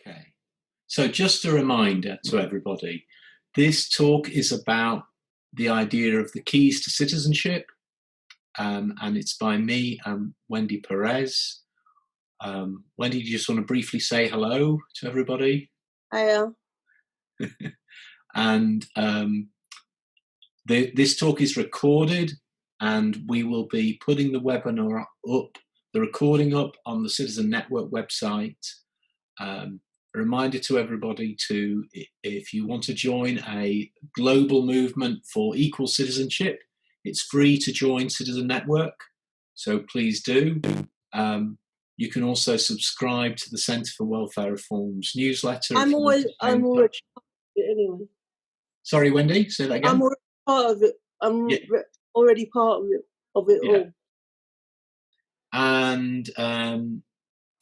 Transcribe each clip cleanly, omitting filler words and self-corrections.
Okay. So just a reminder to everybody, this talk is about the idea of the keys to citizenship, and it's by me and Wendy Perez. Wendy, do you just want to briefly say hello to everybody? Hiya. And this talk is recorded, and we will be putting the webinar up, the recording up on the Citizen Network website. A reminder to everybody to, if you want to join a global movement for equal citizenship, it's free to join Citizen Network, so please do. You can also subscribe to the Centre for Welfare Reform's newsletter. I'm already anyway. Sorry, Wendy, say that again. I'm already part of it. I'm already part of it all. And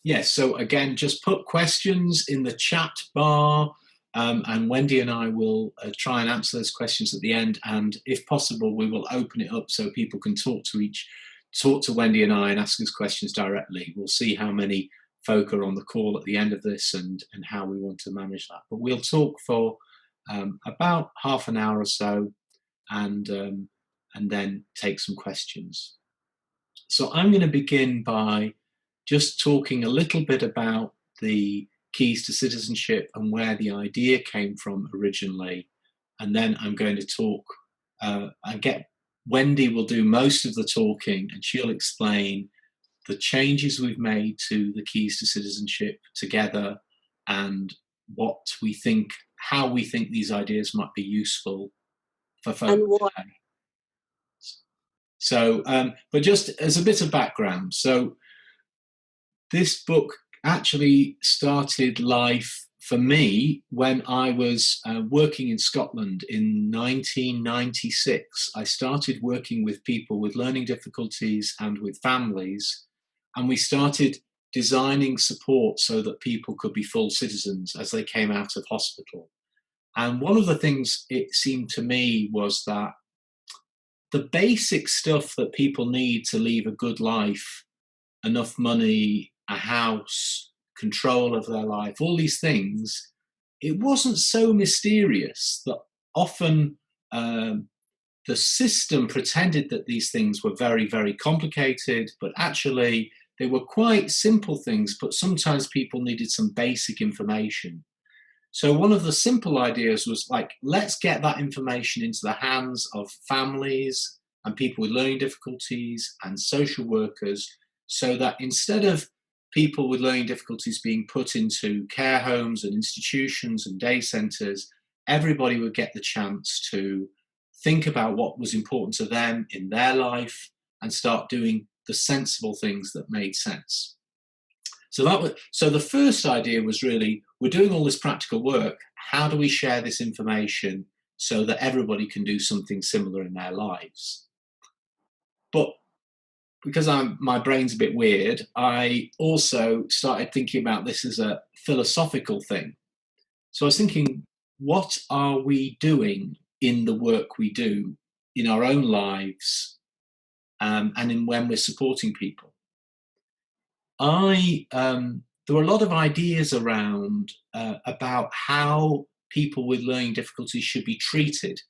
yes, so again, just put questions in the chat bar, and Wendy and I will try and answer those questions at the end. And if possible, we will open it up so people can talk to Wendy and I and ask us questions directly. We'll see how many folk are on the call at the end of this and how we want to manage that. But we'll talk for about half an hour or so, and then take some questions. So I'm going to begin by just talking a little bit about the keys to citizenship and where the idea came from originally. And then I'm going to talk, Wendy will do most of the talking, and she'll explain the changes we've made to the keys to citizenship together and what we think, how we think these ideas might be useful for folks today. So, but just as a bit of background, so this book actually started life for me when I was working in Scotland in 1996. I started working with people with learning difficulties and with families, and we started designing support so that people could be full citizens as they came out of hospital. And one of the things it seemed to me was that the basic stuff that people need to lead a good life, enough money, a house, control of their life, all these things, it wasn't so mysterious that often the system pretended that these things were very, very complicated, but actually they were quite simple things, but sometimes people needed some basic information. So one of the simple ideas was like, let's get that information into the hands of families and people with learning difficulties and social workers, so that instead of people with learning difficulties being put into care homes and institutions and day centres, everybody would get the chance to think about what was important to them in their life and start doing the sensible things that made sense. So the first idea was really, we're doing all this practical work, how do we share this information so that everybody can do something similar in their lives? But because my brain's a bit weird, I also started thinking about this as a philosophical thing. So I was thinking, what are we doing in the work we do in our own lives and in when we're supporting people? There were a lot of ideas around about how people with learning difficulties should be treated.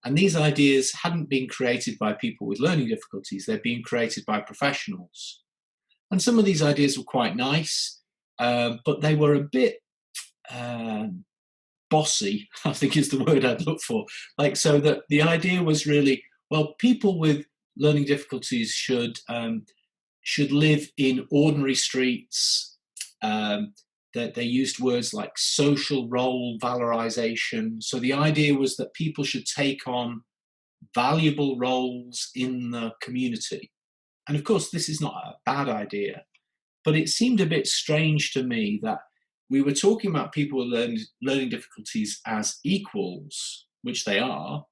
And these ideas hadn't been created by people with learning difficulties, they're being created by professionals. And some of these ideas were quite nice, but they were a bit bossy, I think is the word I'd look for. Like, so that the idea was really, well, people with learning difficulties should live in ordinary streets. That they used words like social role valorization. So the idea was that people should take on valuable roles in the community. And of course, this is not a bad idea, but it seemed a bit strange to me that we were talking about people with learning difficulties as equals, which they are,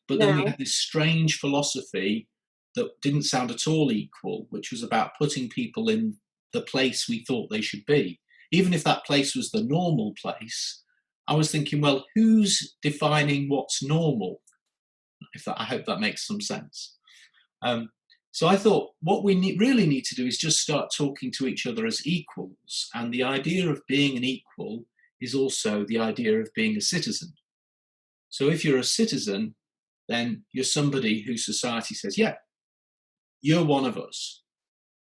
but then we had this strange philosophy that didn't sound at all equal, which was about putting people in the place we thought they should be. Even if that place was the normal place, I was thinking, well, who's defining what's normal? I hope that makes some sense. So I thought what we really need to do is just start talking to each other as equals. And the idea of being an equal is also the idea of being a citizen. So if you're a citizen, then you're somebody who society says, yeah, you're one of us.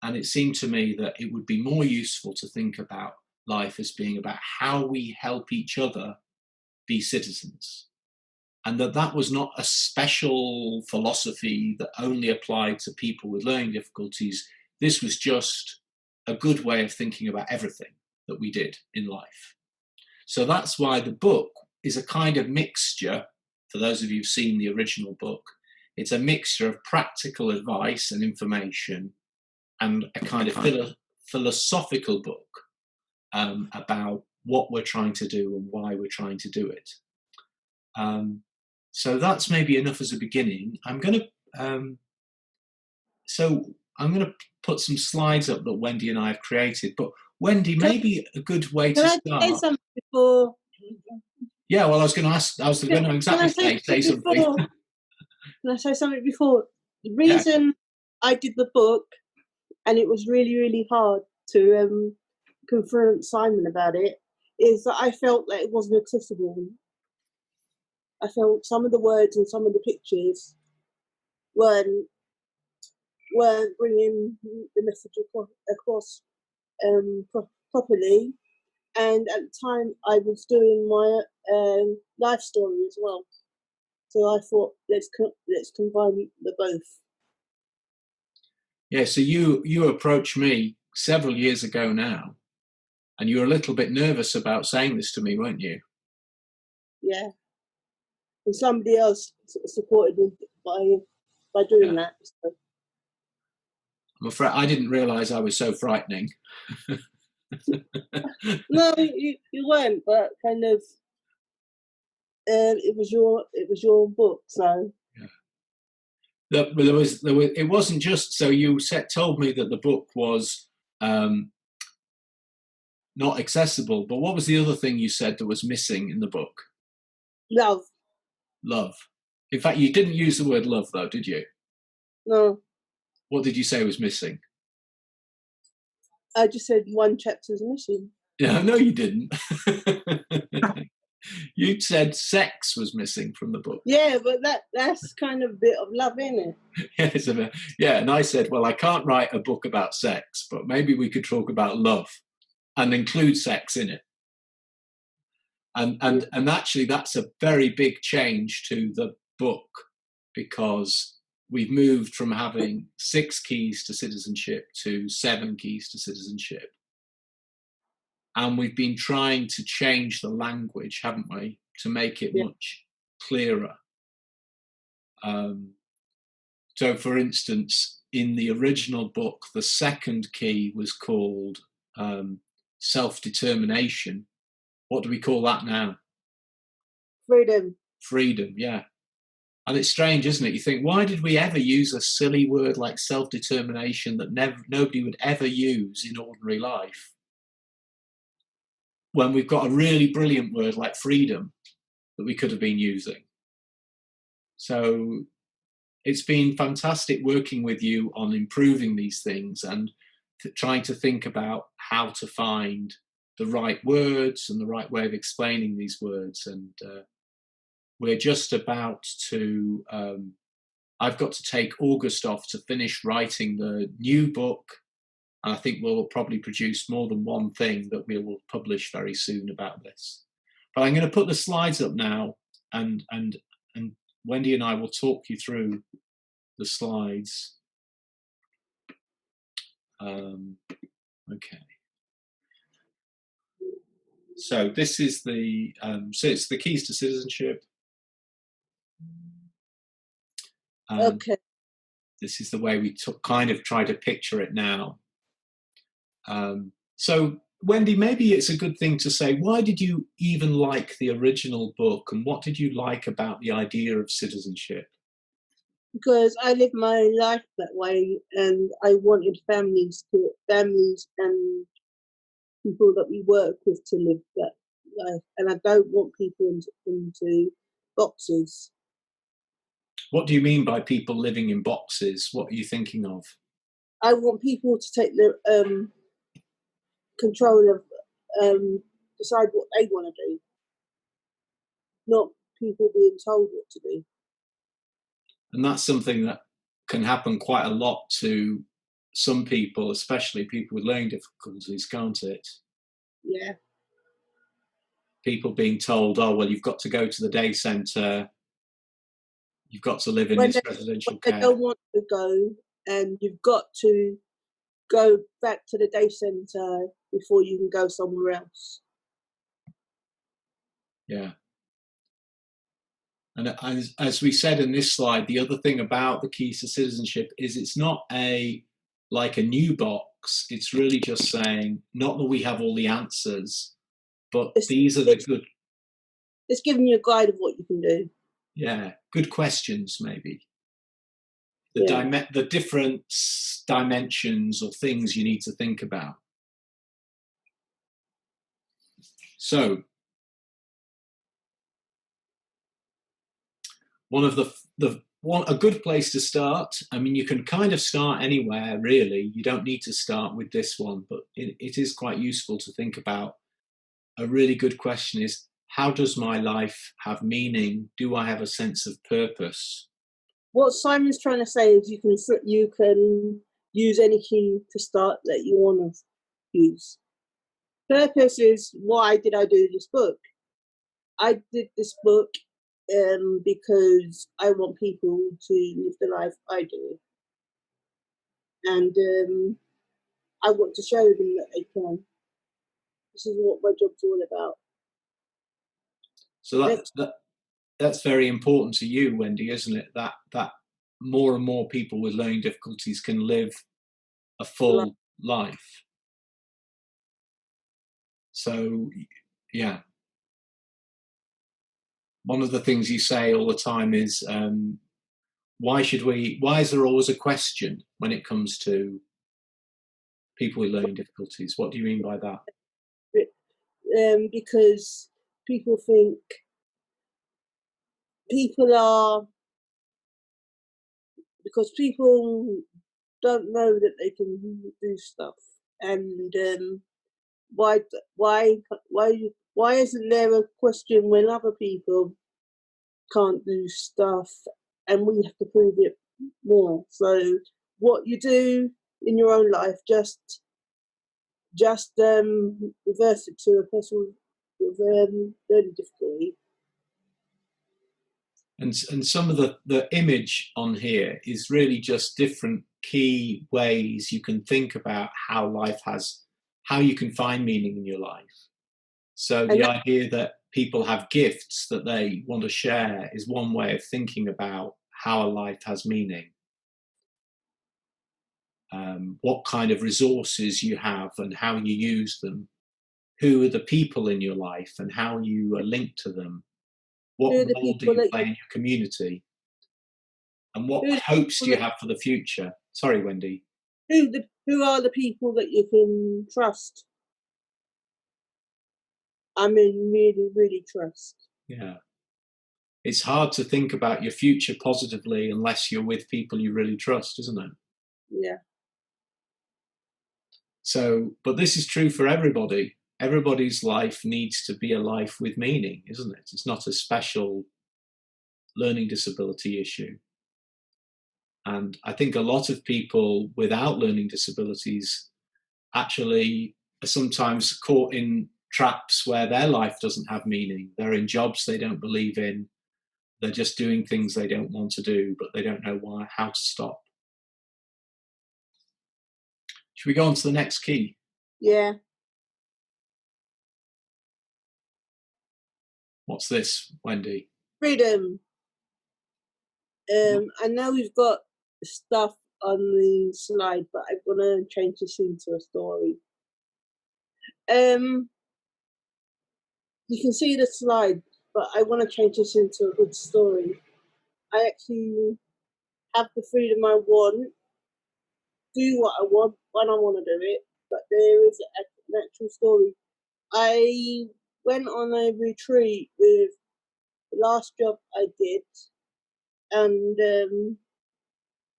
And it seemed to me that it would be more useful to think about life as being about how we help each other be citizens. And that was not a special philosophy that only applied to people with learning difficulties. This was just a good way of thinking about everything that we did in life. So that's why the book is a kind of mixture. For those of you who've seen the original book, it's a mixture of practical advice and information and a kind of philosophical book about what we're trying to do and why we're trying to do it. So that's maybe enough as a beginning. I'm going to put some slides up that Wendy and I have created. But Wendy, maybe a good way to start. Can I say something before? Yeah, well, I was going to ask. I was going to exactly say something. Can I say something before? The reason I did the book, and it was really, really hard to confront Simon about it, is that I felt that it wasn't accessible. I felt some of the words and some of the pictures weren't bringing the message across properly. And at the time, I was doing my life story as well. So I thought, let's combine the both. Yeah. So you approached me several years ago now, and you were a little bit nervous about saying this to me, weren't you? Yeah. And somebody else supported me by doing that. So. I'm afraid I didn't realise I was so frightening. No, you weren't, but kind of. It was your book, so. Yeah. There was. It wasn't just so you told me that the book was not accessible, but what was the other thing you said that was missing in the book? Love. Love. In fact, you didn't use the word love, though, did you? No. What did you say was missing? I just said one chapter's missing. Yeah, no, you didn't. You said sex was missing from the book. Yeah, but that's kind of a bit of love, isn't it? Yeah, and I said, well, I can't write a book about sex, but maybe we could talk about love and include sex in it. And actually, that's a very big change to the book, because we've moved from having 6 keys to citizenship to 7 keys to citizenship. And we've been trying to change the language, haven't we, to make it much clearer. So, for instance, in the original book, the 2nd key was called self-determination. What do we call that now? Freedom. Freedom, yeah. And it's strange, isn't it? You think, why did we ever use a silly word like self-determination that nobody would ever use in ordinary life, when we've got a really brilliant word like freedom that we could have been using? So it's been fantastic working with you on improving these things and trying to think about how to find the right words and the right way of explaining these words. And we're just about to, I've got to take August off to finish writing the new book. And I think we'll probably produce more than one thing that we will publish very soon about this. But I'm going to put the slides up now, and Wendy and I will talk you through the slides. Okay. So this is the so it's the keys to citizenship. Okay. This is the way we kind of try to picture it now. So Wendy, maybe it's a good thing to say, why did you even like the original book, and what did you like about the idea of citizenship? Because I lived my life that way, and I wanted families and people that we work with to live that life, and I don't want people into boxes. What do you mean by people living in boxes? What are you thinking of? I want people to take the control of, decide what they want to do, not people being told what to do. And that's something that can happen quite a lot to some people, especially people with learning difficulties, can't it? Yeah. People being told, oh, well, you've got to go to the day centre, you've got to live in this residential care. They don't want to go, and you've got to go back to the day centre before you can go somewhere else. Yeah. And as we said in this slide, the other thing about the keys to citizenship is it's not like a new box. It's really just saying, not that we have all the answers, but these are the good. It's giving you a guide of what you can do. Yeah, good questions maybe. The different dimensions or things you need to think about. So, a good place to start. I mean, you can kind of start anywhere, really. You don't need to start with this one, but it is quite useful to think about. A really good question is, how does my life have meaning? Do I have a sense of purpose? What Simon's trying to say is you can use any key to start that you want to use. Purpose is, why did I do this book? I did this book because I want people to live the life I do. And I want to show them that they can. This is what my job's all about. So that's very important to you, Wendy, isn't it? That more and more people with learning difficulties can live a full life. So, yeah. One of the things you say all the time is, why is there always a question when it comes to people with learning difficulties? What do you mean by that? Because people think people don't know that they can do stuff, and why isn't there a question when other people can't do stuff and we have to prove it more? So what you do in your own life, just reverse it to a person with learning difficulty. And some of the image on here is really just different key ways you can think about how you can find meaning in your life. So the idea that people have gifts that they want to share is one way of thinking about how a life has meaning. What kind of resources you have and how you use them. Who are the people in your life and how you are linked to them. What role do you play in your community? And what hopes do you have for the future? Sorry, Wendy. Who are the people that you can trust? I mean, really, really trust. Yeah. It's hard to think about your future positively unless you're with people you really trust, isn't it? Yeah. So, but this is true for everybody. Everybody's life needs to be a life with meaning, isn't it? It's not a special learning disability issue. And I think a lot of people without learning disabilities actually are sometimes caught in traps where their life doesn't have meaning. They're in jobs they don't believe in. They're just doing things they don't want to do, but they don't know how to stop. Should we go on to the next key? Yeah. What's this, Wendy? Freedom. I know we've got stuff on the slide, but I'm gonna change this into a story. You can see the slide, but I want to change this into a good story. I actually have the freedom I want, do what I want when I want to do it, but there is an actual story. I went on a retreat with the last job I did, and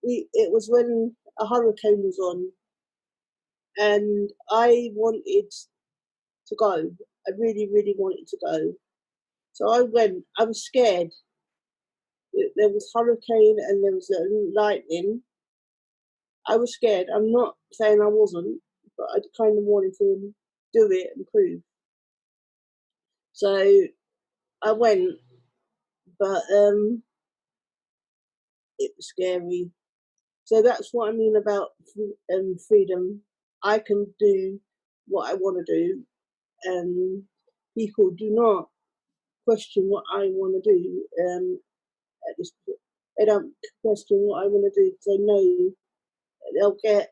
it was when a hurricane was on, and I wanted to go. I really, really wanted to go. So I went. I was scared. There was hurricane and there was lightning. I was scared. I'm not saying I wasn't, but I kind of wanted to do it and prove. So I went, but it was scary. So that's what I mean about freedom. I can do what I want to do, and people do not question what I want to do. At this, they don't question what I want to do. They know they'll get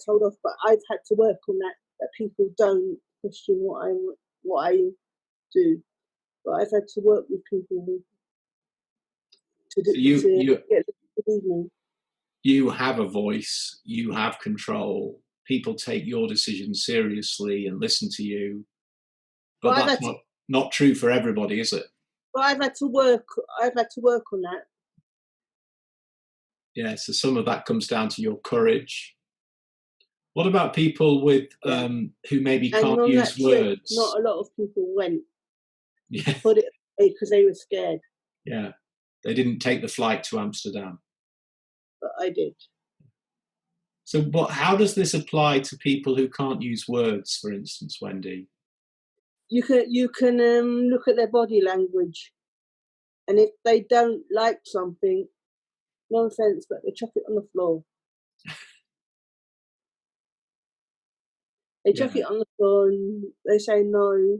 told off. But I've had to work on that. That people don't question what I do. But I've had to work with people to get them to believe me. You have a voice. You have control. People take your decisions seriously and listen to you. But that's not true for everybody, is it? But I've had to work on that. Yeah, so some of that comes down to your courage. What about people with who maybe can't use words? Not a lot of people went. Yeah. Put it because they were scared. Yeah, they didn't take the flight to Amsterdam. But I did. So, how does this apply to people who can't use words, for instance, Wendy? You can look at their body language, and if they don't like something, no offense, but they chuck it on the floor. They chuck it on the floor and they say no.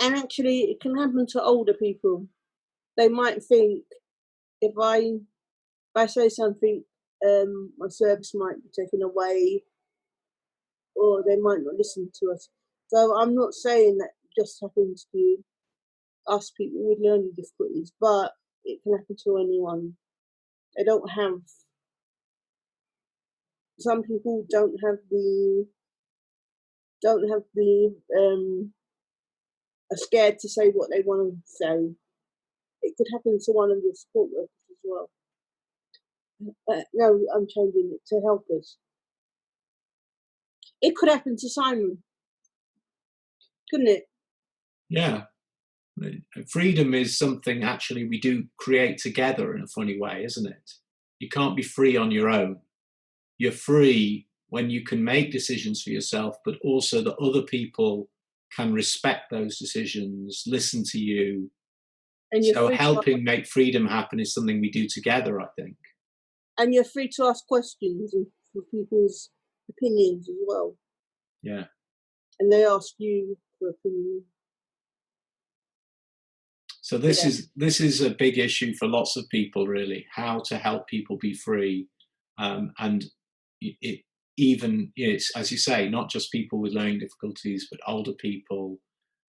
And actually, it can happen to older people. They might think if I say something, my service might be taken away, or they might not listen to us. So I'm not saying that just happens to us people with learning difficulties, but it can happen to anyone. They don't have. Some people don't have the. Are scared to say what they want to say. It could happen to one of your support workers as well. No, I'm changing it to helpers. It could happen to Simon, couldn't it? Yeah. Freedom is something actually we do create together in a funny way, isn't it? You can't be free on your own. You're free when you can make decisions for yourself, but also that other people can respect those decisions, listen to you. And so helping make freedom happen is something we do together, I think. And you're free to ask questions for people's opinions as well. Yeah. And they ask you for opinion. So this is a big issue for lots of people, really, how to help people be free. And it's, as you say, not just people with learning difficulties, but older people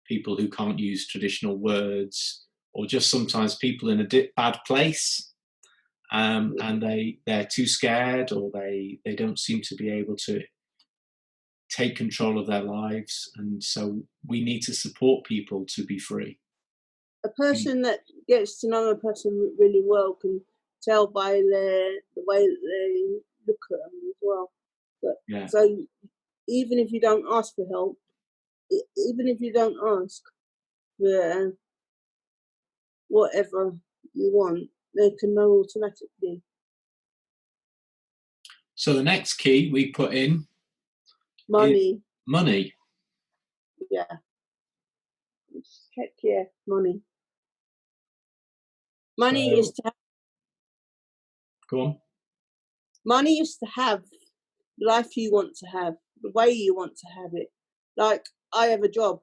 who can't use traditional words, or just sometimes people in a bad place, and they're too scared, or they don't seem to be able to take control of their lives. And so we need to support people to be free. A person that gets to know a person really well can tell by the way that they look at them as well. But, so even if you don't ask for help, even if you don't ask for whatever you want, they can know automatically. So the next key we put in money. Money. Yeah. Heck yeah, money. Money is to have. Go on. Money is to have the life you want to have, the way you want to have it. Like, I have a job.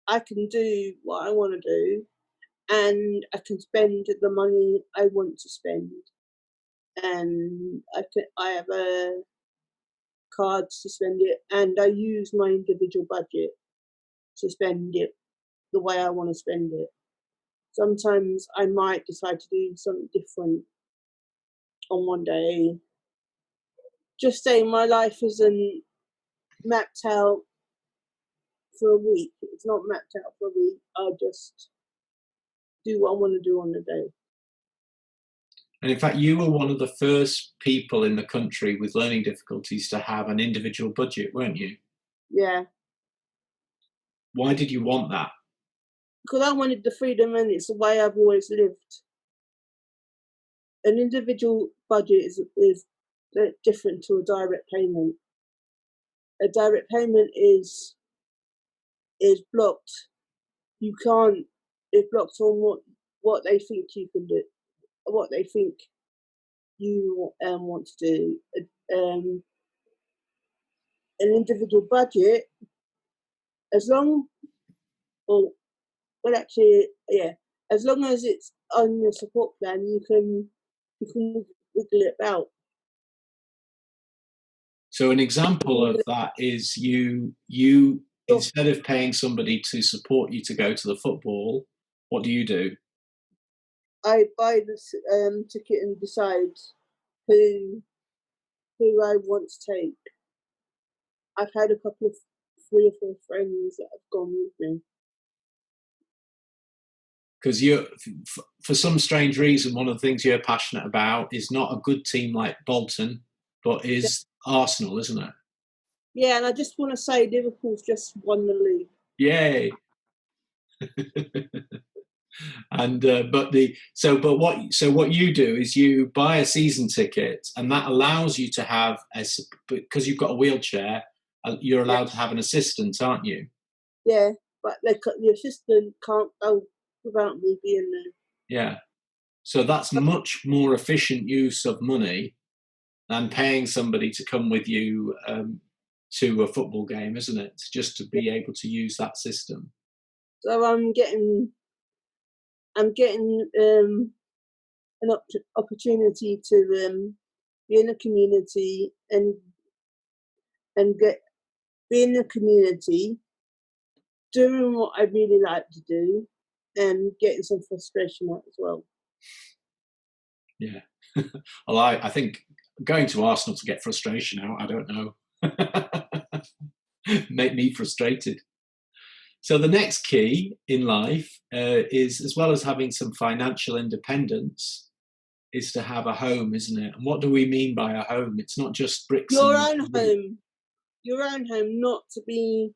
I can do what I want to do, and I can spend the money I want to spend. And I have cards to spend it, and I use my individual budget to spend it the way I want to spend it. Sometimes I might decide to do something different on one day. Just say my life isn't mapped out for a week. It's not mapped out for a week. I'll just do what I want to do on the day. And in fact, you were one of the first people in the country with learning difficulties to have an individual budget, weren't you? Yeah. Why did you want that? Because I wanted the freedom, and it's the way I've always lived. An individual budget is different to a direct payment. A direct payment is blocked. You can't. It's blocked on what they think you can do, what they think you want to do. An individual budget, as long, or well, actually, yeah, as long as it's on your support plan, you can wiggle it about. So an example of that is you instead of paying somebody to support you to go to the football, what do? I buy the ticket and decide who I want to take. I've had a couple of 3 or 4 friends that have gone with me. Because you, for some strange reason, one of the things you're passionate about is not a good team like Bolton, but is Arsenal, isn't it? Yeah, and I just want to say Liverpool's just won the league. Yay! And but what you do is you buy a season ticket, and that allows you to have because you've got a wheelchair, you're allowed to have an assistant, aren't you? Yeah, but the assistant can't go without me being there. Yeah. So that's much more efficient use of money than paying somebody to come with you to a football game, isn't it? Just to be able to use that system. So I'm getting an opportunity to be in the community and be in the community, doing what I really like to do, and getting some frustration out as well. Yeah. Well, I think going to Arsenal to get frustration out, I don't know. Make me frustrated. So the next key in life is, as well as having some financial independence, is to have a home, isn't it? And what do we mean by a home? It's not just bricks. Your own home, not to be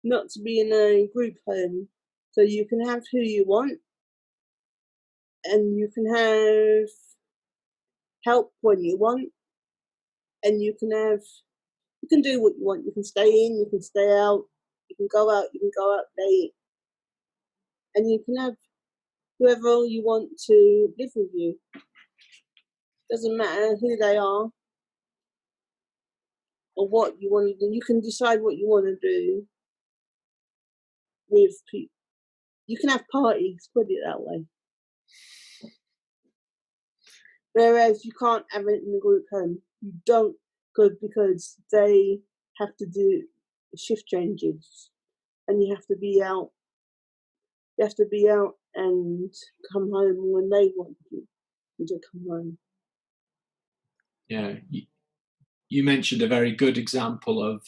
in a group home. So you can have who you want, and you can have help when you want, and you can do what you want. You can stay in, you can stay out, you can go out late, and you can have whoever you want to live with you. Doesn't matter who they are or what you want to do. You can decide what you want to do with people. You can have parties, put it that way. Whereas you can't have it in a group home. You don't, because they have to do shift changes, and you have to be out. You have to be out and come home when they want you to come home. Yeah, you mentioned a very good example of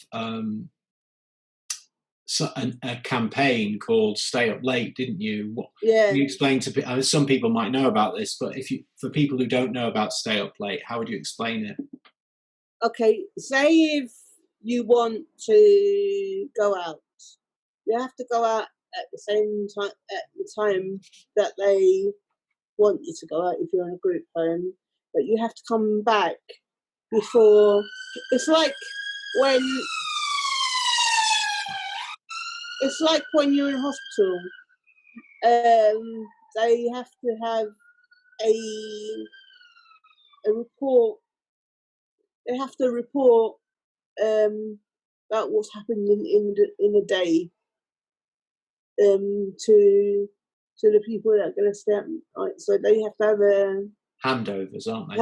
a campaign called "Stay Up Late," didn't you? Yeah. Can you explain to people? Some people might know about this, but for people who don't know about "Stay Up Late," how would you explain it? Okay, say if you want to go out, you have to go out at the same time, at the time that they want you to go out if you're in a group home, but you have to come back before. It's like when you're in hospital. They have to have a report. They have to report about what's happened in the day to the people that are going to stay up night. So they have to have a handovers, aren't they?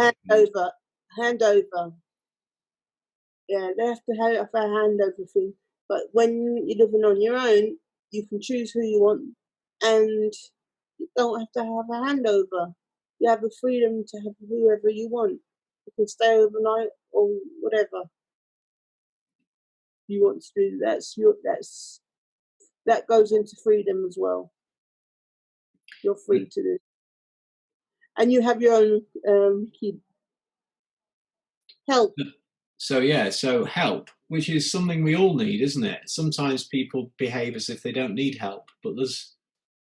Handover. Yeah, they have to have a handover thing. But when you're living on your own, you can choose who you want, and you don't have to have a handover. You have the freedom to have whoever you want. You can stay overnight or whatever you want to do. That goes into freedom as well. You're free to do. And you have your own key help. So help, which is something we all need, isn't it? Sometimes people behave as if they don't need help, but there's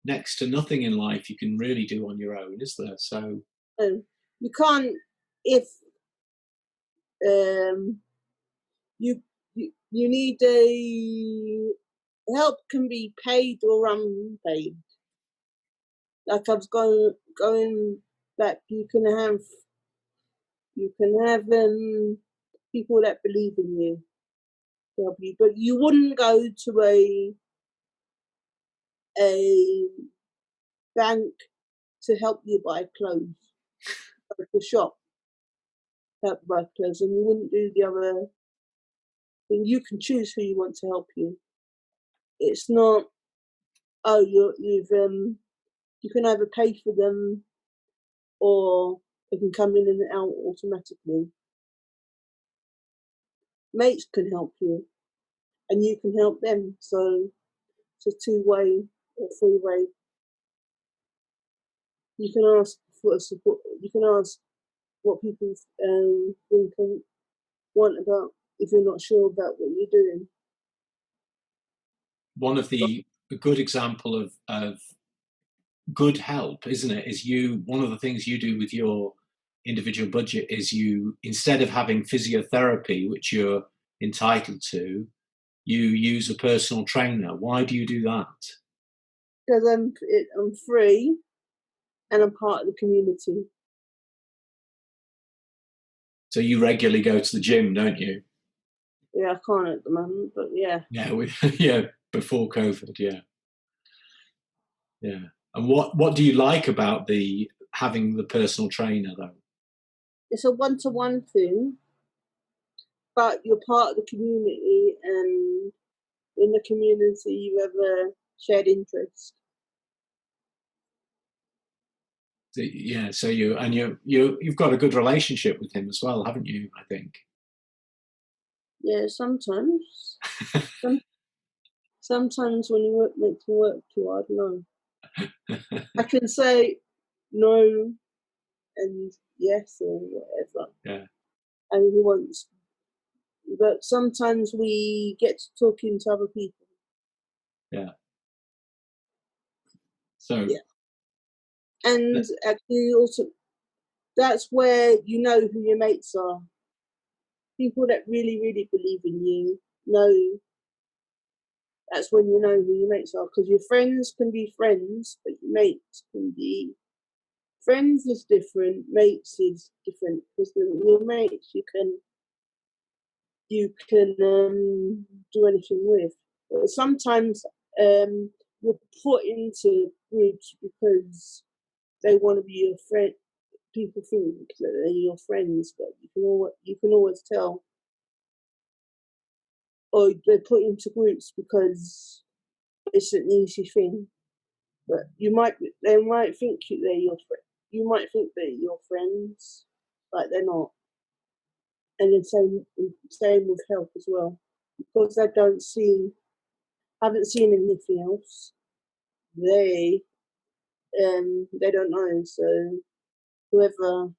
next to nothing in life you can really do on your own, is there? So you can't, if you need a help can be paid or unpaid. Like I was going back, you can have people that believe in you to help you, but you wouldn't go to a bank to help you buy clothes, go to the shop help buy clothes, and you wouldn't do the other thing. You can choose who you want to help you. It's not, oh, you can either pay for them or they can come in and out automatically. Mates can help you and you can help them, so it's a two-way or three-way. You can ask for support, you can ask what people think and want about if you're not sure about what you're doing. One of a good example of good help, isn't it, is one of the things you do with your individual budget is you, instead of having physiotherapy, which you're entitled to, you use a personal trainer. Why do you do that? Because I'm free and I'm part of the community. So you regularly go to the gym, don't you? Yeah, I can't at the moment, but yeah. Yeah, before COVID, yeah. And what do you like about having the personal trainer though? It's a one-to-one thing, but you're part of the community, and in the community you have a shared interest. Yeah, so you've got a good relationship with him as well, haven't you? I think. Yeah, sometimes. Sometimes when you makes me work too hard, no. I can say no and yes or whatever. Yeah. And he wants, but sometimes we get to talking to other people. Yeah. So. Yeah. And actually, also, that's where you know who your mates are. People that really, really believe in you know. That's when you know who your mates are, because your friends can be friends, but your mates can be friends is different. Mates is different, because your mates you can do anything with. But sometimes you're put into groups because they want to be your friend. People think that they're your friends, but you can always tell. Or they're put into groups because it's an easy thing. But they might think they're your friend. You might think they're your friends, but they're not. And then same with help as well, because they haven't seen anything else. They don't know. So whoever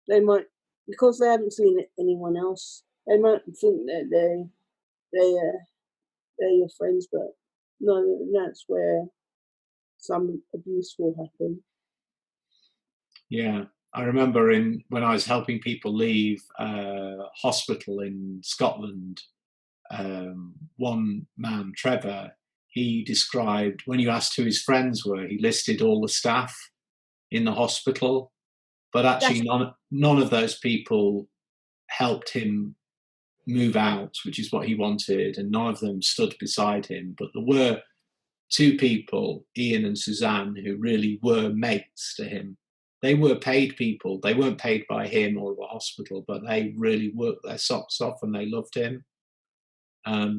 they might, because they haven't seen anyone else, they might think that they're your friends, but no, that's where some abuse will happen. Yeah, I remember when I was helping people leave hospital in Scotland, one man, Trevor, he described, when you asked who his friends were, he listed all the staff in the hospital, but actually none of those people helped him move out, which is what he wanted, and none of them stood beside him. But there were two people, Ian and Suzanne, who really were mates to him. They were paid people. They weren't paid by him or the hospital, but they really worked their socks off and they loved him.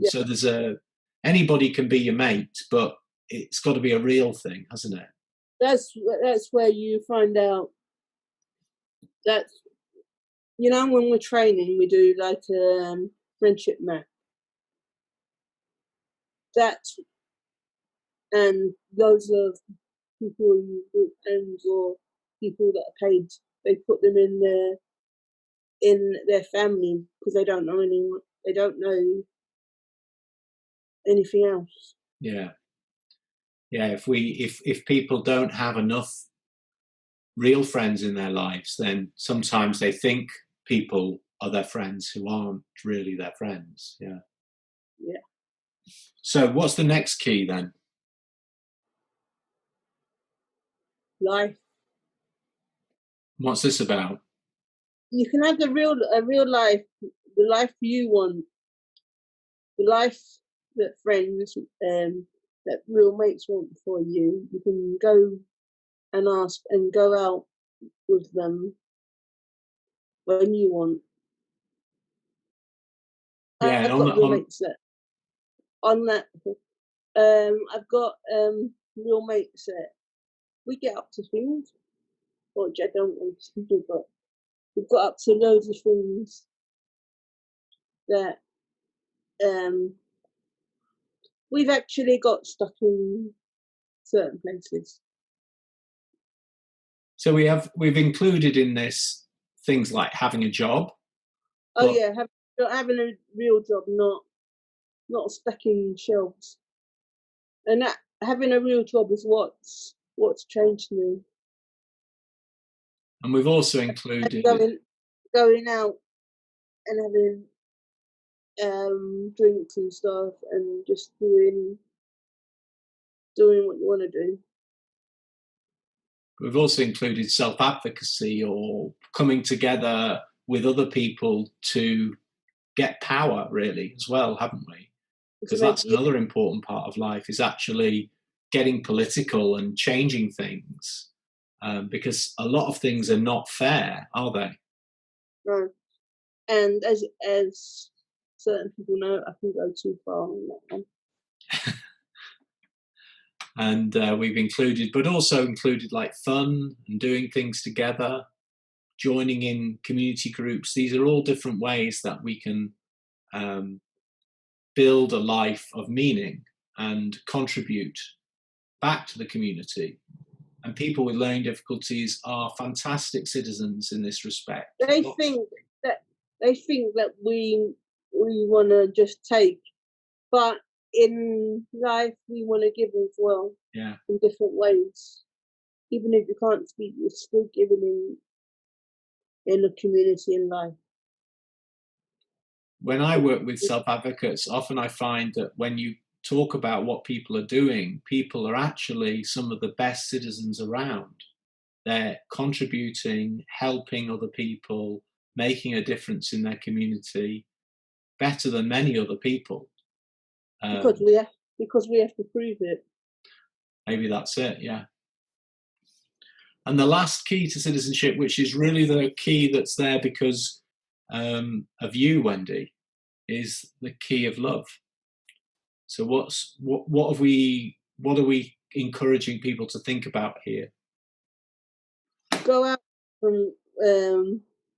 So anybody can be your mate, but it's got to be a real thing, hasn't it? That's where you find out that, when we're training, we do like a friendship map. And loads of people in group homes or people that are paid. They put them in their family because they don't know anyone. They don't know anything else. Yeah. If people don't have enough real friends in their lives, then sometimes they think people are their friends who aren't really their friends. Yeah. So what's the next key then? Life. What's this about? You can have a real life, the life you want, the life that friends that real mates want for you. You can go and ask and go out with them when you want. Yeah, I've got real mates that on that. I've got real mates that we get up to things, which I don't want to do, but we've got up to loads of things that we've actually got stuck in certain places. So we've included in this things like having a job. Oh yeah, having a real job, not stacking shelves, and that having a real job is what's changed me. And we've also included going out and having drinks and stuff, and just doing what you want to do. We've also included self-advocacy or coming together with other people to get power, really, as well, haven't we? Because that's another important part of life, is actually getting political and changing things. Because a lot of things are not fair, are they? Right. And as certain people know, I can go too far on that one. And we've included, but also included like fun and doing things together, joining in community groups. These are all different ways that we can build a life of meaning and contribute back to the community. And people with learning difficulties are fantastic citizens in this respect. They think that we want to just take, but in life we want to give as well. Yeah. In different ways. Even if you can't speak, you're still giving in the community in life. When I work with self-advocates, often I find that when you talk about what people are doing, people are actually some of the best citizens around. They're contributing, helping other people, making a difference in their community better than many other people. Because we have to prove it. Maybe that's it, yeah. And the last key to citizenship, which is really the key that's there because of you, Wendy, is the key of love. So what are we encouraging people to think about here? Go out from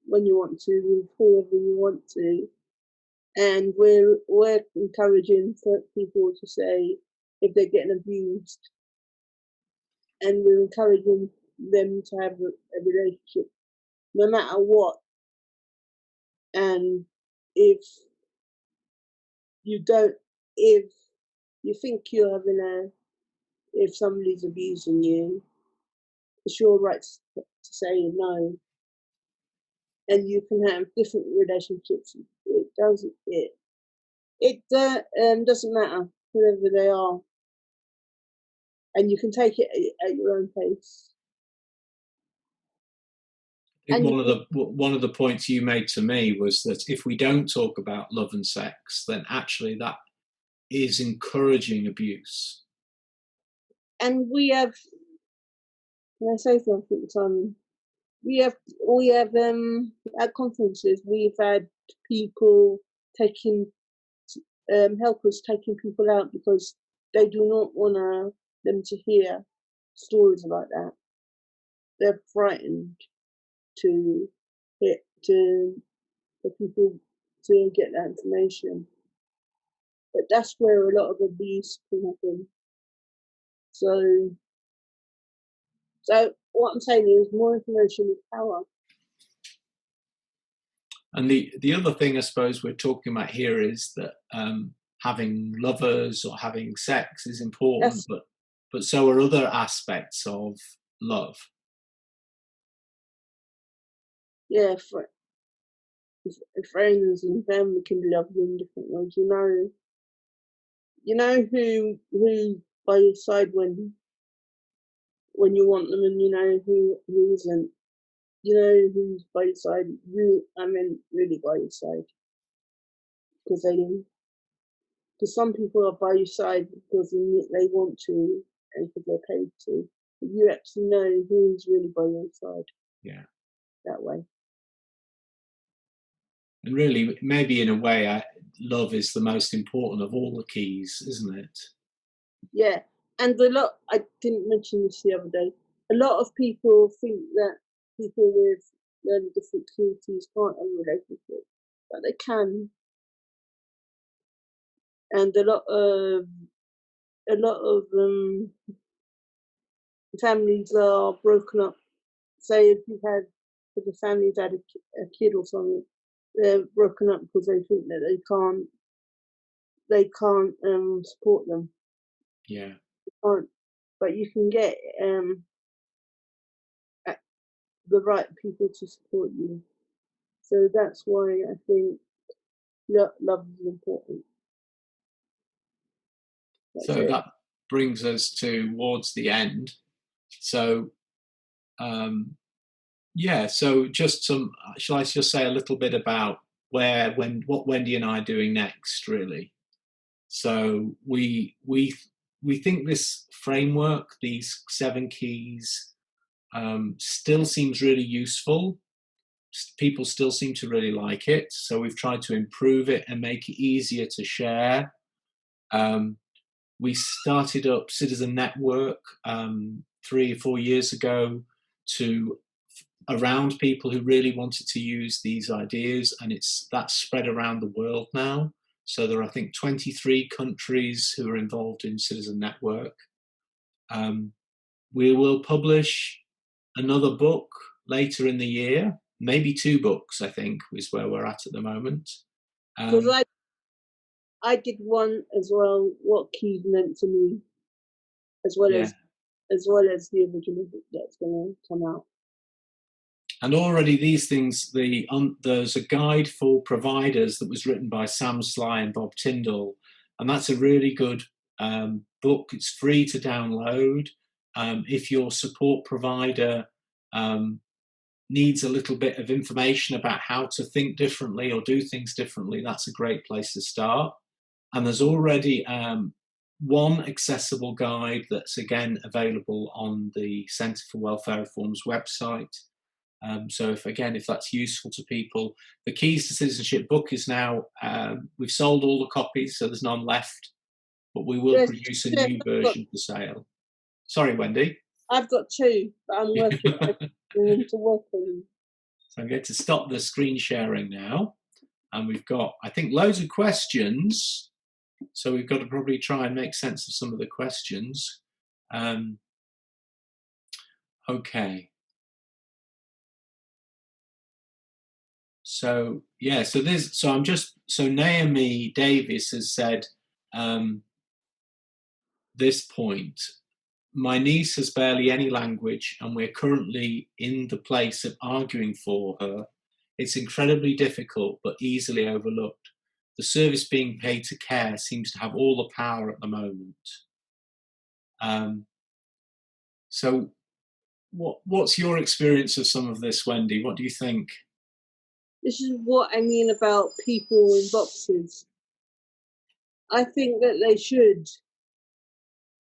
when you want to, with whoever you want to, and we're encouraging people to say if they're getting abused, and we're encouraging them to have a relationship, no matter what. And if you think you're having if somebody's abusing you, it's your right to say no. And you can have different relationships. It doesn't matter whoever they are, and you can take it at your own pace. I think one of the points you made to me was that if we don't talk about love and sex, then actually that is encouraging abuse. And we have, can I say something, Simon? We have at conferences we've had people helpers taking people out because they do not want them to hear stories like that. They're frightened for people to get that information. But that's where a lot of abuse can happen. So So what I'm saying is more information is power. And the other thing I suppose we're talking about here is that having lovers or having sex is important, but so are other aspects of love. Yeah, friends and family can love you in different ways. You know who's by your side when you want them, and you know who isn't. You know who's by your side. Really by your side, because some people are by your side because they want to and because they're paid to. But you actually know who's really by your side. Yeah. That way. And really, maybe in a way, love is the most important of all the keys, isn't it? Yeah, and I didn't mention this the other day. A lot of people think that people with different communities can't have a relationship, but they can. And a lot of families are broken up. Say if the family's had a kid or something, they're broken up because they think that they can't support them. Yeah. But you can get the right people to support you. So that's why I think love is important. So that brings us towards the end. So, so just shall I just say a little bit about what Wendy and I are doing next, really? So we think this framework, these 7 keys, still seems really useful. People still seem to really like it. So we've tried to improve it and make it easier to share. We started up Citizen Network 3 or 4 years ago around people who really wanted to use these ideas, and that's spread around the world now. So there are, I think, 23 countries who are involved in Citizen Network. We will publish another book later in the year, maybe 2 books, I think, is where we're at the moment. Because I did one as well, what keys meant to me, as well as the original book that's going to come out. And already these things, there's a guide for providers that was written by Sam Sly and Bob Tyndall, and that's a really good book. It's free to download. If your support provider needs a little bit of information about how to think differently or do things differently, that's a great place to start. And there's already one accessible guide that's again available on the Centre for Welfare Reform's website. So if that's useful to people, the Keys to Citizenship book is now, we've sold all the copies, so there's none left, but we will produce a new version for sale. Sorry, Wendy. I've got 2, but I'm working to work on them. So I'm going to stop the screen sharing now, and we've got, I think, loads of questions. So we've got to probably try and make sense of some of the questions. Okay. So Naomi Davis has said this point. My niece has barely any language, and we're currently in the place of arguing for her. It's incredibly difficult, but easily overlooked. The service being paid to care seems to have all the power at the moment. So what's your experience of some of this, Wendy? What do you think? This is what I mean about people in boxes. I think that they should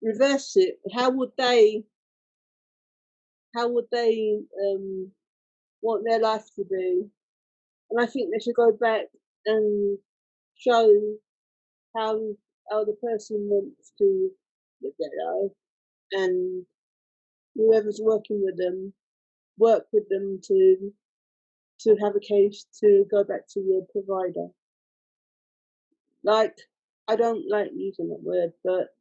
reverse it. How would they want their life to be? And I think they should go back and show how the person wants to live their life, and whoever's working with them, work with them to have a case to go back to your provider. Like, I don't like using that word, but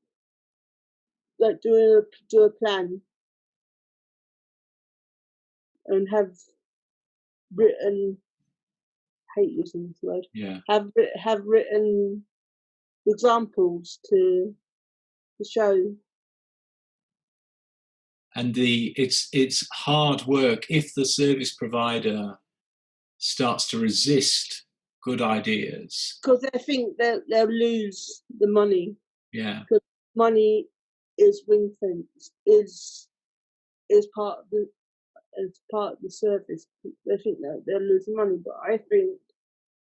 like do a plan and have written, hate using this word, Yeah. have written examples to show. And it's hard work if the service provider starts to resist good ideas, because they think they'll lose the money. Yeah. Because money is ring fence, is part of the service. They think that they'll lose money, but I think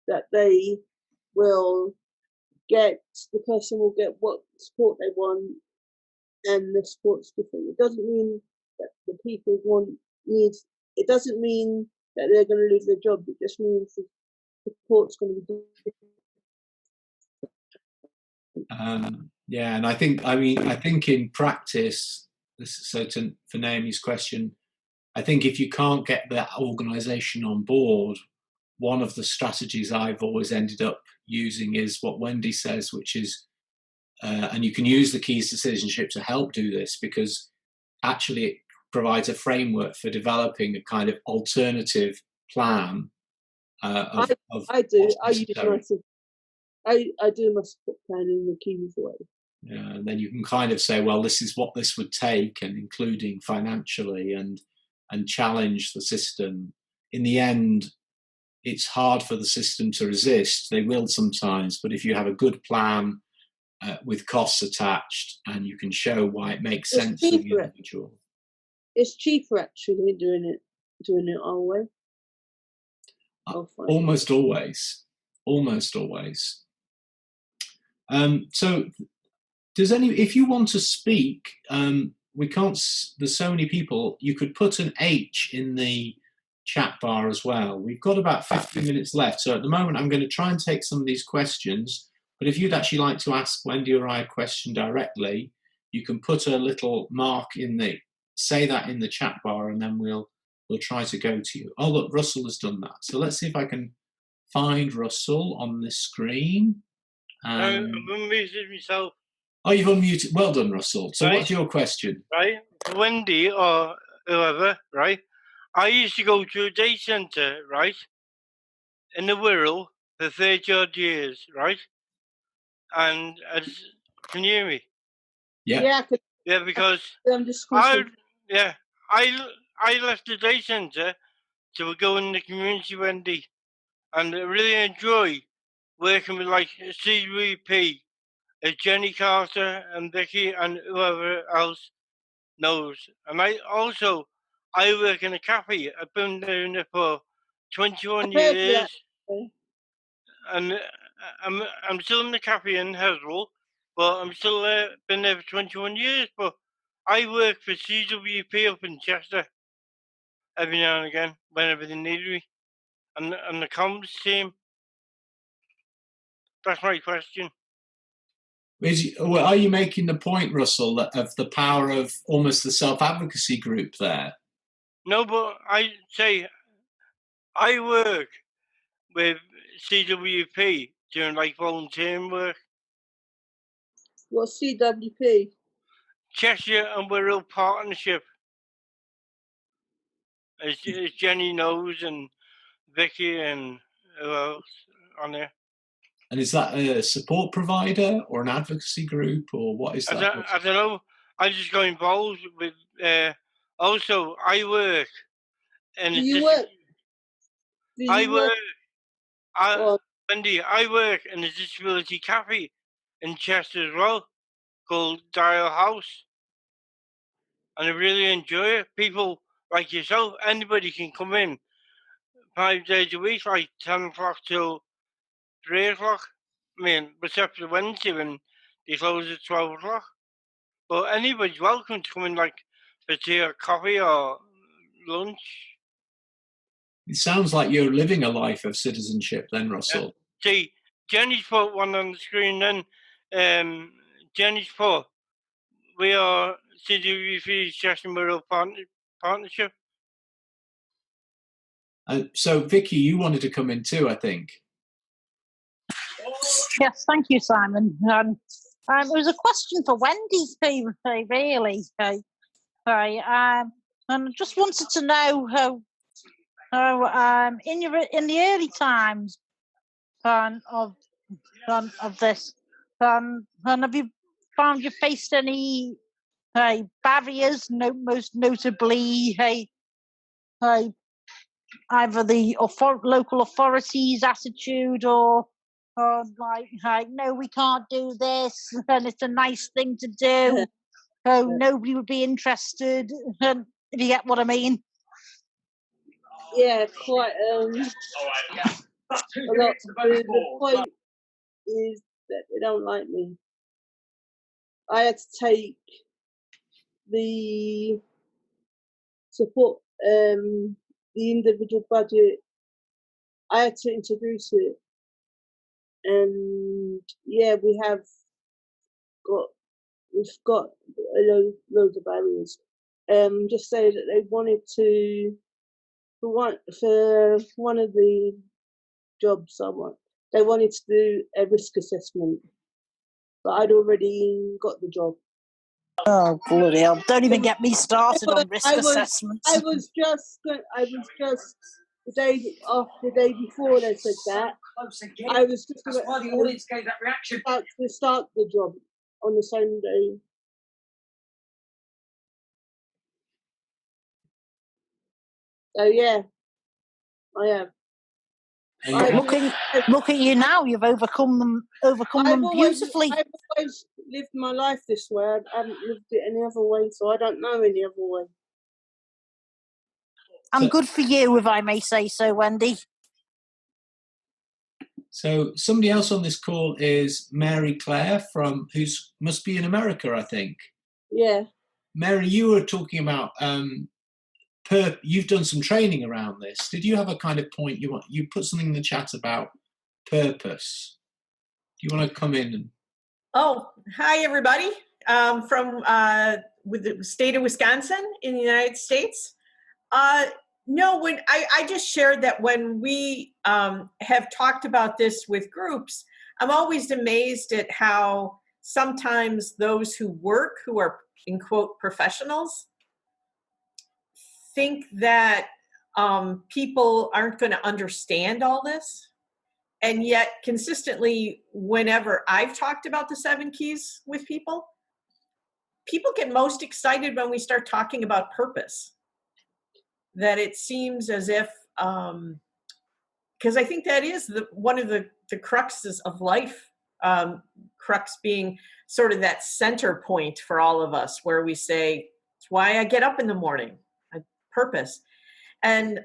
that they will the person will get what support they want, and the support's different. It doesn't mean that the people it doesn't mean that they're going to lose their job. It just means the support's going to be different. Yeah, and I think in practice, for Naomi's question, I think if you can't get that organisation on board, one of the strategies I've always ended up using is what Wendy says, which is, and you can use the keys to citizenship to help do this, because actually it provides a framework for developing a kind of alternative plan. I do my support plan in the keys way. And then you can kind of say, well, this is what this would take, and including financially, and challenge the system. In the end, it's hard for the system to resist. They will sometimes, but if you have a good plan with costs attached, and you can show why it makes sense for the individual. It's cheaper actually doing it our way. Almost always. So if you want to speak, we can't, there's so many people, you could put an H in the chat bar as well. We've got about 50 minutes left. So at the moment, I'm going to try and take some of these questions. But if you'd actually like to ask Wendy or I a question directly, you can put a little mark say that in the chat bar, and then we'll try to go to you. Oh, look, Russell has done that. So let's see if I can find Russell on this screen. I've unmuted myself. Oh, you've unmuted. Well done, Russell. So what's your question? Right. Wendy or whoever, right? I used to go to a day centre, right, in the Wirral for 30-odd years, right? And can you hear me? Yeah. Yeah, because I left the day centre to go in the community, Wendy, and I really enjoy working with like CWP, Jenny Carter and Vicky and whoever else knows. And I work in a cafe. I've been doing it for 21 years, and I'm still in the cafe in Heswell, but I'm still there. Been there for 21 years, but I work for CWP up in Chester every now and again whenever they need me, and the comms team. That's my question. Are you making the point, Russell, of the power of almost the self-advocacy group there? No, but I say I work with CWP doing like volunteering work. What's CWP? Cheshire and Wirral Partnership. As Jenny knows, and Vicky and who else on there. And is that a support provider or an advocacy group, or what is that? I don't know. I just got involved with. Also, I work in. Wendy, I work in a disability cafe in Chester as well, called Dial House, and I really enjoy it. People like yourself, anybody can come in 5 days a week, like 10 o'clock till 3 o'clock. I mean, except for Wednesday when they close at 12 o'clock. But anybody's welcome to come in, like, for tea or coffee or lunch. It sounds like you're living a life of citizenship then, Russell. Yeah. See, Jenny's put one on the screen then. Jenny's put, we are CWP Chester Wirral Partnership. So, Vicky, you wanted to come in too, I think. Yes, thank you, Simon. It was a question for Wendy, really. I just wanted to know how in the early times of this, and have you found you faced any barriers? Most notably, either the local authorities' attitude or like, no, we can't do this, and it's a nice thing to do. Oh, nobody would be interested. If you get what I mean. Yeah, quite a lot. The point is that they don't like me. I had to take the support, the individual budget. I had to introduce it, and yeah, we've got loads of barriers. Just say that they wanted to for one of the jobs I want. They wanted to do a risk assessment, but I'd already got the job. Oh, bloody hell. Don't even get me started on risk assessments. I was just the day before they said that. I was just about why the audience gave that reaction. to start the job on the same day. So yeah, I have. Look at you now. You've overcome them beautifully. I've always lived my life this way. I haven't lived it any other way, so I don't know any other way. And good for you, if I may say so, Wendy. So somebody else on this call is Mary Claire must be in America, I think. Yeah. Mary, you were talking about you've done some training around this. Did you have a kind of point you put something in the chat about purpose? Do you want to come in? Oh, hi everybody. From with the state of Wisconsin in the United States. No, when I just shared that when we have talked about this with groups, I'm always amazed at how sometimes those who are in quote professionals think that people aren't going to understand all this. And yet consistently, whenever I've talked about the 7 keys with people get most excited when we start talking about purpose. That it seems as if, because I think that is one of the cruxes of life, crux being sort of that center point for all of us, where we say, it's why I get up in the morning, purpose. And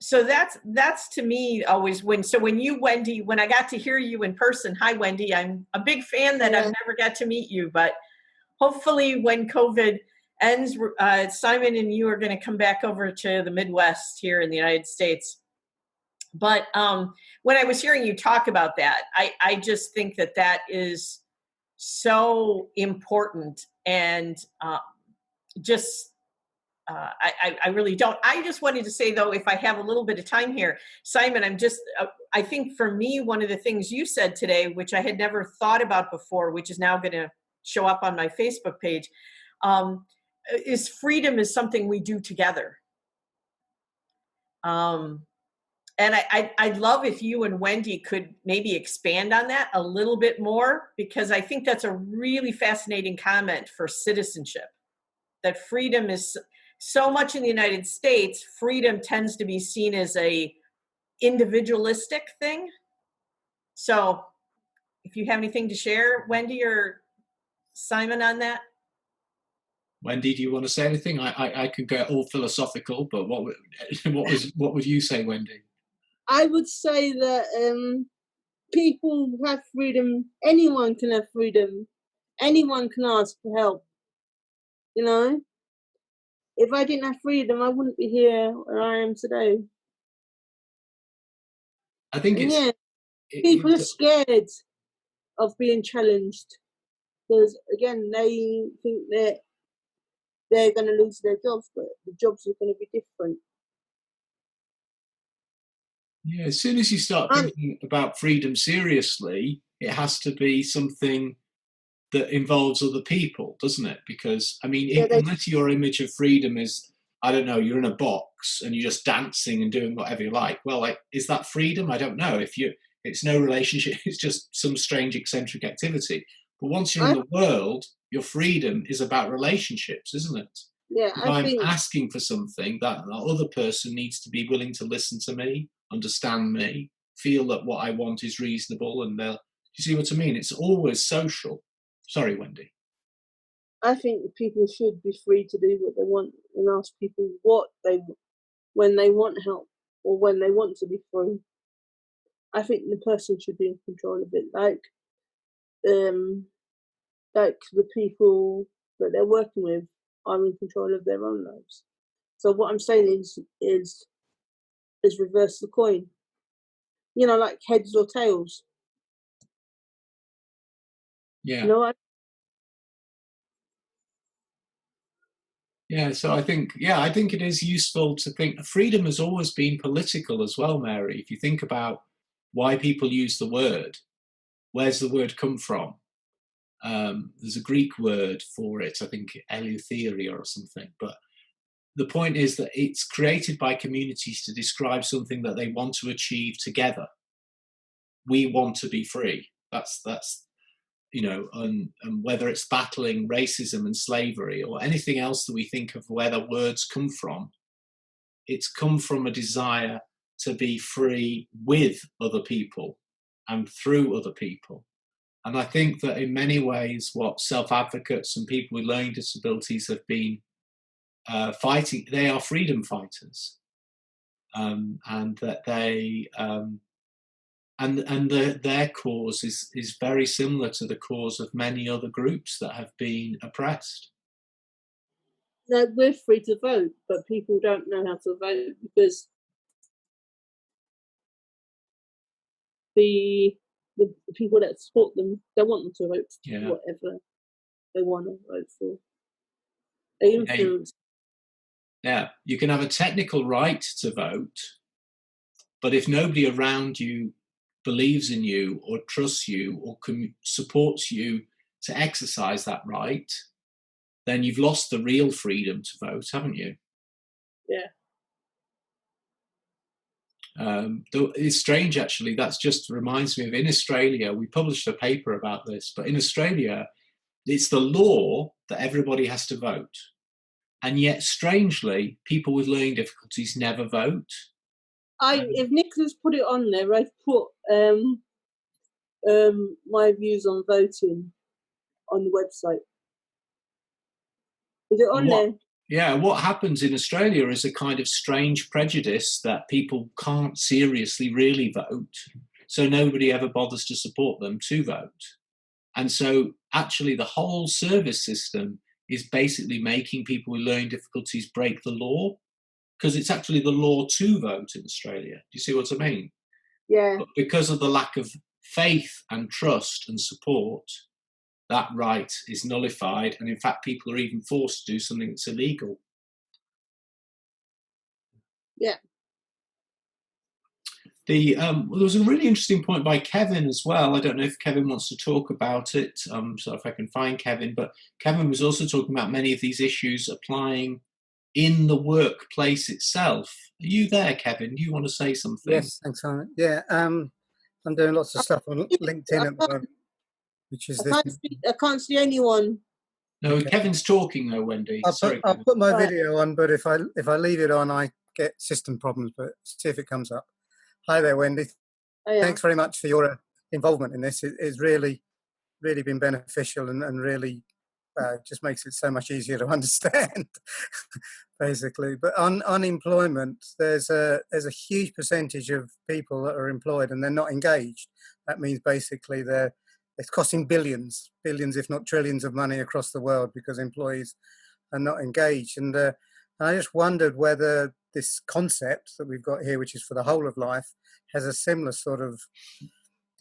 so that's to me always when you, Wendy, when I got to hear you in person, hi Wendy, I'm a big fan that I've never got to meet you, but hopefully when COVID ends, Simon and you are going to come back over to the Midwest here in the United States. But when I was hearing you talk about that, I just think that is so important. And I really don't. I just wanted to say, though, if I have a little bit of time here, Simon, I think for me, one of the things you said today, which I had never thought about before, which is now going to show up on my Facebook page, is freedom is something we do together. And I'd love if you and Wendy could maybe expand on that a little bit more, because I think that's a really fascinating comment for citizenship, that freedom is so much in the United States, freedom tends to be seen as a individualistic thing. So if you have anything to share, Wendy or Simon, on that. Wendy, do you want to say anything? I could get all philosophical, but what would you say, Wendy? I would say that people have freedom. Anyone can have freedom. Anyone can ask for help. You know, if I didn't have freedom, I wouldn't be here where I am today. I think people are scared of being challenged because, again, they think that they're going to lose their jobs, but the jobs are going to be different. Yeah, as soon as you start thinking about freedom seriously, it has to be something that involves other people, doesn't it? Because, I mean, unless your image of freedom is, I don't know, you're in a box and you're just dancing and doing whatever you like. Well, like, is that freedom? I don't know. It's no relationship. It's just some strange eccentric activity. But once you're in the world, your freedom is about relationships, isn't it? Yeah, if I'm asking for something, that other person needs to be willing to listen to me, understand me, feel that what I want is reasonable, and they'll. You see what I mean? It's always social. Sorry, Wendy. I think people should be free to do what they want and ask people what they when they want help or when they want to be free. I think the person should be in control of it, like the people that they're working with are in control of their own lives. So what I'm saying is reverse the coin. You know, like heads or tails. Yeah. You know what? Yeah, so I think it is useful to think. Freedom has always been political as well, Mary. If you think about why people use the word, where's the word come from? There's a Greek word for it, I think eleutheria or something. But the point is that it's created by communities to describe something that they want to achieve together. We want to be free. That's you know, and whether it's battling racism and slavery or anything else that we think of where the words come from, it's come from a desire to be free with other people and through other people. And I think that in many ways, what self-advocates and people with learning disabilities have been fighting, they are freedom fighters, and that they their cause is very similar to the cause of many other groups that have been oppressed. No, we're free to vote, but people don't know how to vote because the people that support them don't want them to vote for whatever they want to vote for. They influence. Yeah, you can have a technical right to vote, but if nobody around you believes in you or trusts you or supports you to exercise that right, then you've lost the real freedom to vote, haven't you? Yeah. It's strange, actually. That's just reminds me of in Australia, we published a paper about this, but in Australia, it's the law that everybody has to vote. And yet, strangely, people with learning difficulties never vote. If Nicholas put it on there, I've put my views on voting on the website. Is it on there? Yeah, what happens in Australia is a kind of strange prejudice that people can't seriously really vote, so nobody ever bothers to support them to vote. And so actually the whole service system is basically making people with learning difficulties break the law, because it's actually the law to vote in Australia. Do you see what I mean? Yeah. But because of the lack of faith and trust and support, that right is nullified, and in fact people are even forced to do something that's illegal. Yeah. There was a really interesting point by Kevin as well. I don't know if Kevin wants to talk about it, so if I can find Kevin, but Kevin was also talking about many of these issues applying in the workplace itself. Are you there, Kevin? Do you want to say something? Yes, thanks, Simon. Yeah, I'm doing lots of stuff on LinkedIn at the moment, which is I can't see anyone. No, okay. Kevin's talking though, Wendy. I'll put my video on, but if I leave it on, I get system problems. But see if it comes up. Hi there, Wendy. Oh, yeah. Thanks very much for your involvement in this. It's really, really been beneficial and really just makes it so much easier to understand, basically. But on unemployment, there's a huge percentage of people that are employed and they're not engaged. That means basically it's costing billions, if not trillions of money across the world because employees are not engaged. And I just wondered whether this concept that we've got here, which is for the whole of life, has a similar sort of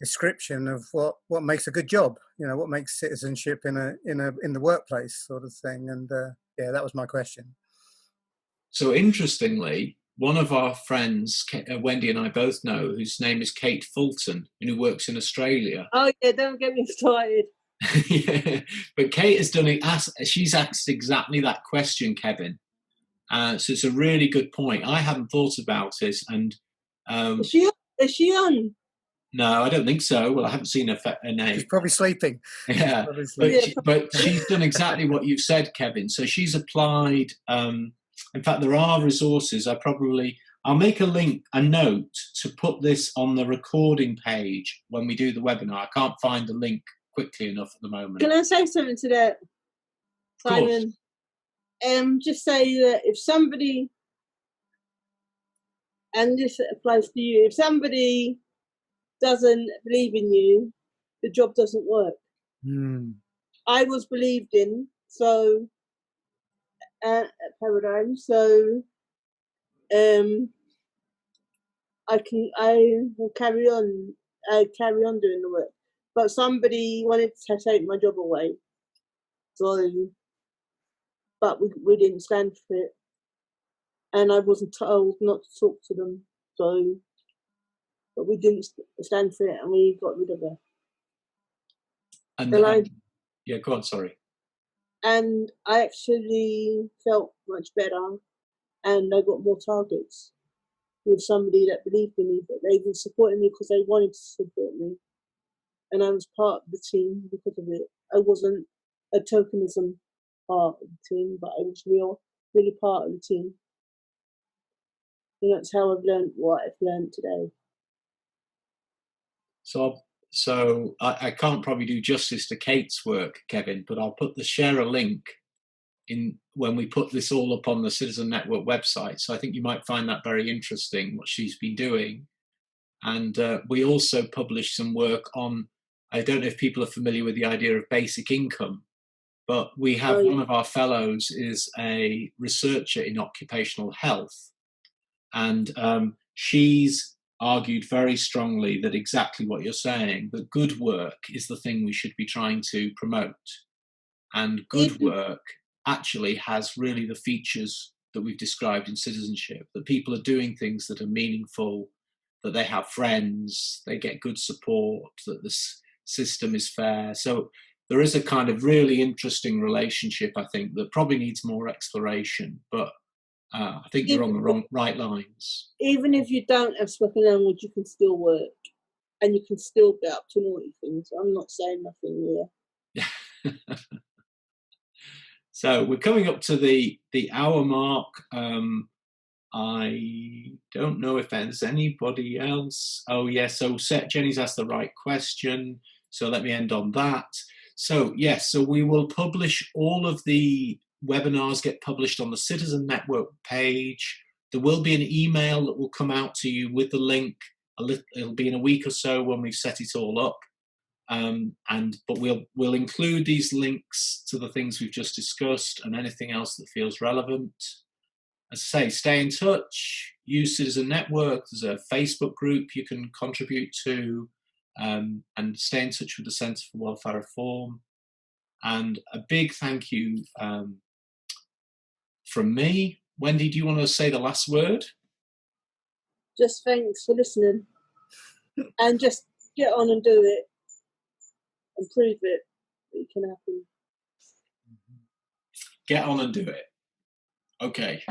description of what makes a good job. You know, what makes citizenship in the workplace sort of thing. And yeah, that was my question. So interestingly, one of our friends, Wendy and I both know, whose name is Kate Fulton, and who works in Australia. Oh yeah, don't get me started. Yeah, but Kate has done it. She's asked exactly that question, Kevin, So it's a really good point. I hadn't thought about it, and Is she on? no, I don't think so. Well, I haven't seen her name. She's probably sleeping. Yeah, Probably sleeping. but she's done exactly what you've said, Kevin. So she's applied. In fact, there are resources. I'll make a note to put this on the recording page when we do the webinar. I can't find the link quickly enough at the moment. Can I say something to that, Simon? Just say that if somebody, and this applies to you, if somebody doesn't believe in you, the job doesn't work. I was believed in, so at Paradigm, so I will carry on doing the work. But somebody wanted to take my job away, so but we didn't stand for it, and I wasn't told not to talk to them, so but we didn't stand for it, and we got rid of her. Yeah, go on. Sorry. And I actually felt much better, and I got more targets with somebody that believed in me, but they were supporting me because they wanted to support me, and I was part of the team because of it. I wasn't a tokenism part of the team, but I was really part of the team. And that's how I've learned what I've learned today. So I can't probably do justice to Kate's work, Kevin, but I'll share a link in when we put this all up on the Citizen Network website. So I think you might find that very interesting, what she's been doing. And we also published some work on, I don't know if people are familiar with the idea of basic income, but we have one of our fellows is a researcher in occupational health. And she's argued very strongly that exactly what you're saying, that good work is the thing we should be trying to promote. And good work actually has really the features that we've described in citizenship, that people are doing things that are meaningful, that they have friends, they get good support, that the system is fair. So there is a kind of really interesting relationship, I think, that probably needs more exploration, but I think you're on the right lines. Even if you don't have spoken language, you can still work, and you can still get up to naughty things. I'm not saying nothing here. So we're coming up to the hour mark. I don't know if there's anybody else. Oh yes, so Jenny's asked the right question. So let me end on that. So yes, so we will publish all of the webinars, get published on the Citizen Network page. There will be an email that will come out to you with the link. It'll be in a week or so when we've set it all up. But we'll include these links to the things we've just discussed and anything else that feels relevant. As I say, stay in touch, use Citizen Network. There's a Facebook group you can contribute to, and stay in touch with the Centre for Welfare Reform. And a big thank you from me. Wendy, do you want to say the last word? Just thanks for listening, and just get on and do it, and prove it that it can happen. Get on and do it. Okay.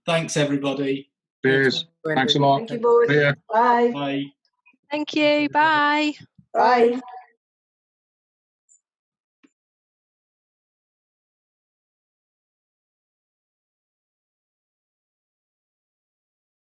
Thanks, everybody. Cheers. Thanks a lot. Thank you, boys. Yeah. Bye. Bye. Thank you. Bye. Bye.